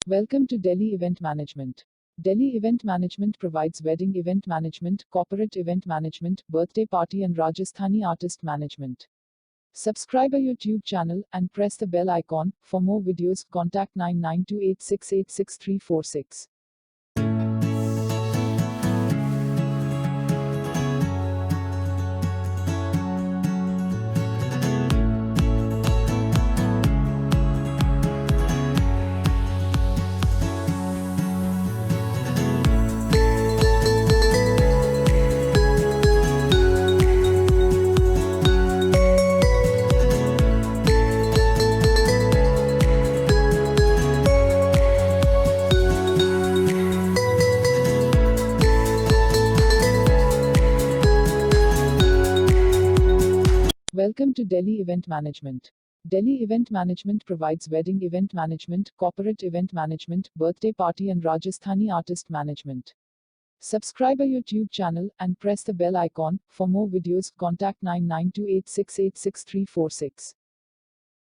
Welcome to Delhi Event Management. Delhi Event Management provides wedding event management, corporate event management, birthday party, and Rajasthani artist management. Subscribe our YouTube channel and press the bell icon. For more videos, contact 9928686346. Welcome to Delhi Event Management. Delhi Event Management provides wedding event management, corporate event management, birthday party, and Rajasthani artist management. Subscribe our YouTube channel and press the bell icon. For more videos, contact 9928686346.